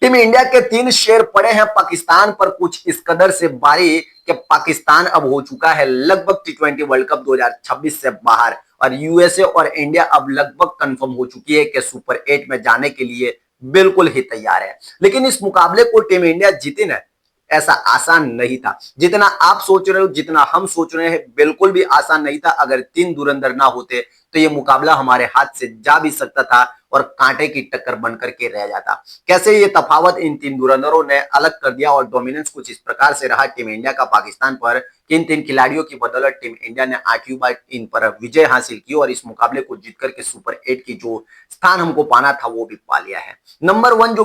Team India के 3 शेर पड़े हैं पाकिस्तान पर कुछ इस कदर से भारी कि पाकिस्तान अब हो चुका है लगभग टी20 वर्ल्ड कप 2026 से बाहर और यूएसए और इंडिया अब लगभग कंफर्म हो चुकी है कि सुपर 8 में जाने के लिए बिल्कुल ही तैयार है। लेकिन इस मुकाबले को टीम इंडिया जीती ना, ऐसा आसान नहीं था। जितना आप सोच रहे हो, जितना हम सोच रहे हैं, बिल्कुल भी आसान नहीं था। अगर 3 धुरंधर ना होते तो ये मुकाबला हमारे हाथ से जा भी सकता था और कांटे की टक्कर बनकर के रह जाता। कैसे ये तफावत इन 3 धुरंधरों ने अलग कर दिया और डोमिनेंस कुछ इस प्रकार से रहा टीम इंडिया का पाकिस्तान पर कि इन 3 खिलाड़ियों की बदौलत टीम इंडिया ने 8वीं बार इन पर विजय हासिल की और इस मुकाबले को जीत करके सुपर 8 की जो स्थान हमको पाना था वो भी पा लिया है। नंबर 1 जो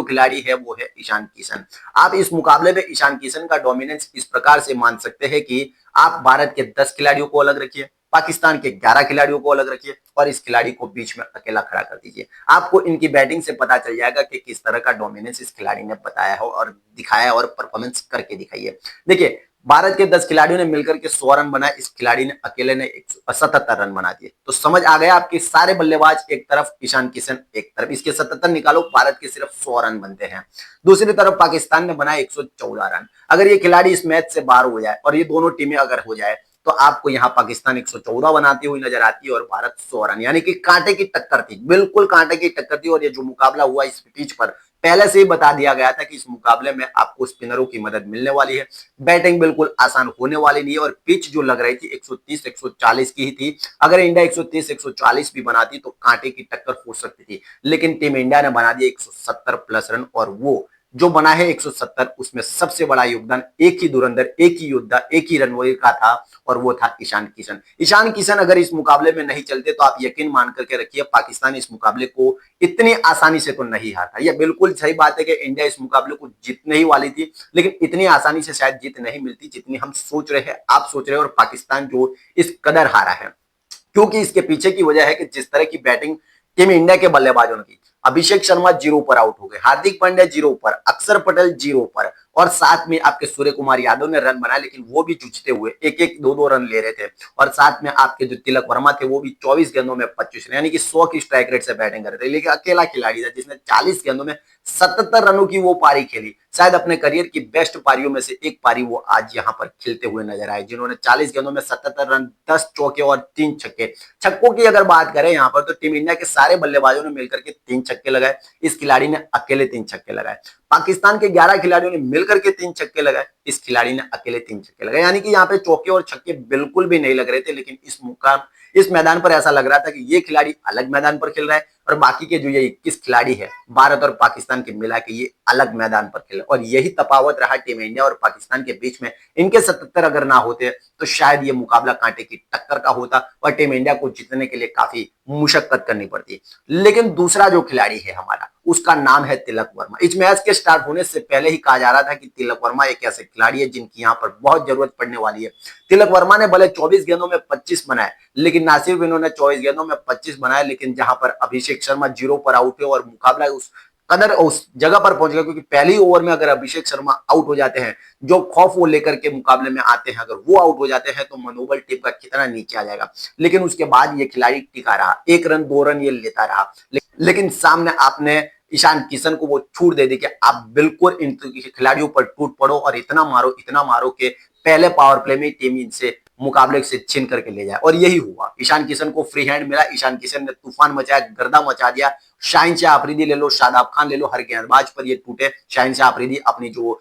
खिलाड़ी है वो है ईशान किशन। आप इस मुकाबले में ईशान किशन का डोमिनेंस इस प्रकार से मान सकते हैं कि आप भारत के 10 खिलाड़ियों को अलग रखिए, पाकिस्तान के 11 खिलाड़ियों को अलग रखिए और इस खिलाड़ी को बीच में अकेला खड़ा कर दीजिए। आपको इनकी बैटिंग से पता चल जाएगा कि किस तरह का डोमिनेंस इस खिलाड़ी ने बताया हो और दिखाया है और परफॉर्मेंस करके दिखाई है। देखिए, भारत के 10 खिलाड़ियों ने मिलकर के 100 रन बनाए, इस खिलाड़ी ने अकेले ने 177 रन बना दिए। तो समझ आ गया आपके सारे बल्लेबाज एक तरफ, ईशान किशन एक तरफ, इसके 77 निकालो, भारत के सिर्फ 100 रन बनते हैं। दूसरी तरफ पाकिस्तान ने बनाए 114 रन। अगर ये खिलाड़ी इस मैच से बाहर हो जाए और ये दोनों टीमें अगर हो जाए तो आपको यहाँ पाकिस्तान 114 बनाती हुई नजर आती है और भारत 100 रन, यानी कि कांटे की टक्कर थी, बिल्कुल कांटे की टक्कर थी। और ये जो मुकाबला हुआ इस पिच पर पहले से ही बता दिया गया था कि इस मुकाबले में आपको स्पिनरों की मदद मिलने वाली है, बैटिंग बिल्कुल आसान होने वाली नहीं है और पिच जो लग रही थी 130 140 की ही थी। अगर इंडिया 130 140 भी बनाती तो कांटे की टक्कर हो सकती थी, लेकिन टीम इंडिया ने बना दिया 170 प्लस रन और वो जो बना है 170, उसमें सबसे बड़ा योगदान एक ही धुरंधर, एक ही योद्धा, एक ही रनवे का था और वो था ईशान किशन। ईशान किशन अगर इस मुकाबले में नहीं चलते तो आप यकीन मान करके रखिए पाकिस्तान इस मुकाबले को इतनी आसानी से तो नहीं हारता। यह बिल्कुल सही बात है कि इंडिया इस मुकाबले को जीतने ही वाली थी, लेकिन इतनी आसानी से शायद जीत नहीं मिलती जितनी हम सोच रहे हैं, आप सोच रहे हैं और पाकिस्तान जो इस कदर हारा है। क्योंकि इसके पीछे की वजह है कि जिस तरह की बैटिंग टीम इंडिया के बल्लेबाजों ने की, अभिषेक शर्मा 0 पर आउट हो गए, हार्दिक पांड्या 0 पर, अक्षर पटेल 0 पर और साथ में आपके सूर्य कुमार यादव ने रन बनाए, लेकिन वो भी जूझते हुए एक एक दो दो रन ले रहे थे। और साथ में आपके जो तिलक वर्मा थे वो भी 24 गेंदों में 25 रन, यानी कि 100 की स्ट्राइक रेट से बैटिंग कर रहे थे। लेकिन अकेला खिलाड़ी था जिसने 40 गेंदों में 77 रनों की वो पारी खेली, शायद अपने करियर की बेस्ट पारियों में से एक पारी वो आज यहाँ पर खेलते हुए नजर आए, जिन्होंने 40 गेंदों में 77 रन, 10 चौके और 3 छक्के। छक्कों की अगर बात करें यहाँ पर तो टीम इंडिया के सारे बल्लेबाजों ने मिलकर के 3 छक्के लगाए, इस खिलाड़ी ने अकेले 3 छक्के लगाए। पाकिस्तान के 11 खिलाड़ियों ने मिलकर के 3 छक्के लगाए, इस खिलाड़ी ने अकेले 3 छक्के लगाए, यानी कि यहाँ पे चौके और छक्के बिल्कुल भी नहीं लग रहे थे। लेकिन इस मैदान पर ऐसा लग रहा था कि ये खिलाड़ी अलग मैदान पर खेल रहा है और बाकी के जो ये 21 खिलाड़ी है भारत और पाकिस्तान के मिला के ये अलग मैदान पर खेले। और यही तफावत रहा टीम इंडिया और पाकिस्तान के बीच में। इनके 77 अगर ना होते तो शायद ये मुकाबला कांटे की टक्कर का होता और टीम इंडिया को जीतने के लिए काफी मुशक्कत करनी पड़ती। लेकिन दूसरा जो खिलाड़ी है हमारा, उसका नाम है तिलक वर्मा। इस मैच के स्टार्ट होने से पहले ही कहा जा रहा था कि तिलक वर्मा एक ऐसे खिलाड़ी है जिनकी यहाँ पर बहुत जरूरत पड़ने वाली है। तिलक वर्मा ने भले 24 गेंदों में 25 बनाए, लेकिन ना सिर्फ इन्होंने 24 गेंदों में 25 बनाए, लेकिन जहां पर अभिषेक शर्मा 0 पर आउट है और मुकाबला उस कदर उस जगह पर पहुंच गया, क्योंकि पहली ओवर में अगर अभिषेक शर्मा आउट हो जाते हैं, जो खौफ वो लेकर के मुकाबले में आते हैं, अगर वो आउट हो जाते हैं तो मनोबल टीम का कितना नीचे आ जाएगा। लेकिन उसके बाद ये खिलाड़ी टिका रहा, 1 रन 2 रन ये लेता रहा। लेकिन सामने आपने ईशान किशन को वो छूट दे दी कि आप बिल्कुल इन खिलाड़ियों पर टूट पड़ो और इतना मारो कि पहले पावर प्ले में टीम इनसे मुकाबले से छीन करके ले जाए। और यही हुआ, ईशान किशन को फ्री हैंड मिला, ईशान किशन ने तूफान मचाया, गर्दा मचा दिया। शाहीन शाह अफरीदी ले लो, शादाब खान ले लो, हर गेंदबाज पर ये टूटे। शाहीन शाह अफरीदी अपनी जो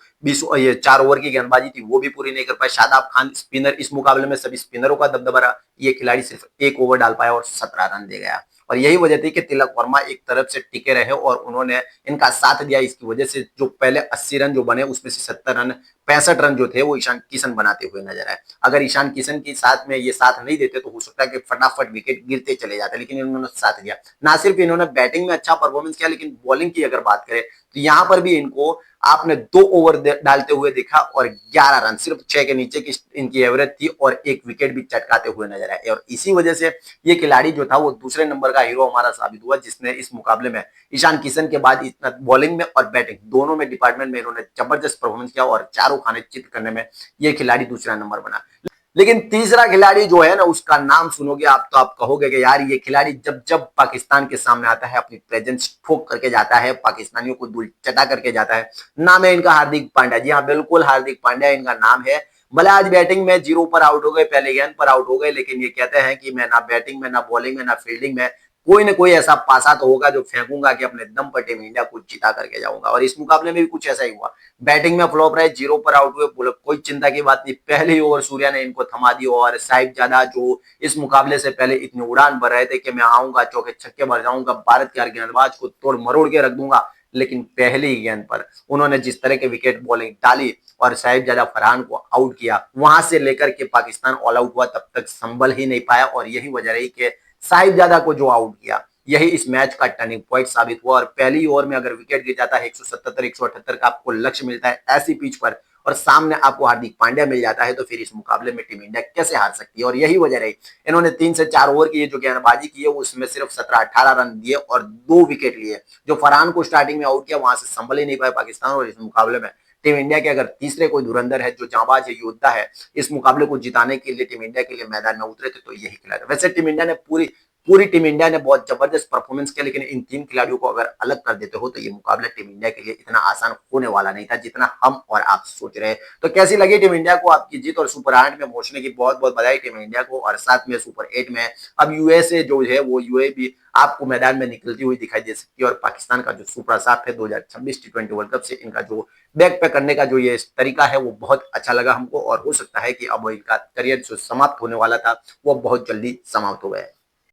4 ओवर की गेंदबाजी थी वो भी पूरी नहीं कर पाए। शादाब खान स्पिनर, इस मुकाबले में सभी स्पिनरों का दबदबा रहा, ये खिलाड़ी सिर्फ 1 ओवर डाल पाया और 17 रन दे गया। और यही वजह थी कि तिलक वर्मा एक तरफ से टिके रहे और उन्होंने इनका साथ दिया। इसकी वजह से जो पहले 80 रन जो बने उसमें से 70 रन, 65 रन जो थे वो ईशान किशन बनाते हुए नजर आए। अगर ईशान किशन के साथ में ये साथ नहीं देते तो हो सकता है कि फटाफट विकेट गिरते चले जाते, लेकिन इन्होंने साथ दिया। ना सिर्फ इन्होंने बैटिंग में अच्छा परफॉर्मेंस किया, लेकिन बॉलिंग की अगर बात करें तो यहाँ पर भी इनको आपने 2 ओवर डालते हुए देखा और 11 रन, सिर्फ 6 के नीचे की इनकी एवरेज थी और 1 विकेट भी चटकाते हुए नजर आए। और इसी वजह से ये खिलाड़ी जो था वो दूसरे नंबर का हीरो हमारा साबित हुआ, जिसने इस मुकाबले में ईशान किशन के बाद इतना बॉलिंग में और बैटिंग दोनों में डिपार्टमेंट में इन्होंने जबरदस्त परफॉर्मेंस किया और चारों खाने चित करने में ये खिलाड़ी दूसरा नंबर बना। लेकिन तीसरा खिलाड़ी जो है ना, उसका नाम सुनोगे आप तो आप कहोगे कि यार ये खिलाड़ी जब जब पाकिस्तान के सामने आता है अपनी प्रेजेंस ठोक करके जाता है, पाकिस्तानियों को धूल चटा करके जाता है। नाम है इनका हार्दिक पांड्या। जी हाँ, बिल्कुल हार्दिक पांड्या इनका नाम है। भले आज बैटिंग में 0 पर आउट हो गए, पहले गेंद पर आउट हो गए, लेकिन ये कहते हैं कि मैं ना बैटिंग में, ना बॉलिंग में, ना फील्डिंग में कोई ना कोई ऐसा पासा तो होगा जो फेंकूंगा कि अपने दम पर टीम इंडिया को जिता करके जाऊंगा। और इस मुकाबले में भी कुछ ऐसा ही हुआ। बैटिंग में फ्लॉप रहे, 0 पर आउट हुए, बोले कोई चिंता की बात नहीं, पहले ही ओवर सूर्या ने इनको थमा दी। और साहिबजादा जो इस मुकाबले से पहले इतनी उड़ान भर रहे थे कि मैं आऊंगा, चौके छक्के भर जाऊंगा, भारत के हर गेंदबाज को तोड़ मरोड़ के रख दूंगा, लेकिन पहली ही गेंद पर उन्होंने जिस तरह के विकेट बॉलिंग डाली और साहिबजादा फरहान को आउट किया, वहां से लेकर के पाकिस्तान ऑल आउट हुआ तब तक संभल ही नहीं पाया। और यही वजह रही कि साहिबजादा को जो आउट किया, यही इस मैच का टर्निंग पॉइंट साबित हुआ। और पहली ओवर में अगर विकेट गिर जाता है 177 178 का आपको लक्ष्य मिलता है ऐसी पिच पर, और सामने आपको हार्दिक पांड्या मिल जाता है, तो फिर इस मुकाबले में टीम इंडिया कैसे हार सकती है। और यही वजह रही, इन्होंने 3 से 4 ओवर की ये जो गेंदबाजी की है उसमें सिर्फ 17-18 रन दिए और 2 विकेट लिए। जो फरहान को स्टार्टिंग में आउट किया, वहां से संभल ही नहीं पाए पाकिस्तान। और इस मुकाबले में टीम इंडिया के अगर तीसरे कोई धुरंधर है, जो जांबाज है, योद्धा है, इस मुकाबले को जिताने के लिए टीम इंडिया के लिए मैदान में उतरे थे, तो यही खिलाड़ी। वैसे टीम इंडिया ने पूरी पूरी टीम इंडिया ने बहुत जबरदस्त परफॉर्मेंस किया, लेकिन इन 3 खिलाड़ियों को अगर अलग कर देते हो तो ये मुकाबला टीम इंडिया के लिए इतना आसान होने वाला नहीं था जितना हम और आप सोच रहे हैं। तो कैसी लगी टीम इंडिया को आपकी जीत? और सुपर 8 में पहुंचने की बहुत बहुत बधाई टीम इंडिया को। और साथ में सुपर 8 में अब यूएसए जो है, वो यूए भी आपको मैदान में निकलती हुई दिखाई दे सकती है। और पाकिस्तान का जो सुपर साफ है 2026 T20 वर्ल्ड कप से, इनका जो बैक पे करने का जो ये तरीका है वो बहुत अच्छा लगा हमको। और हो सकता है कि अब इनका करियर जो समाप्त होने वाला था वो बहुत जल्दी समाप्त हो गया है।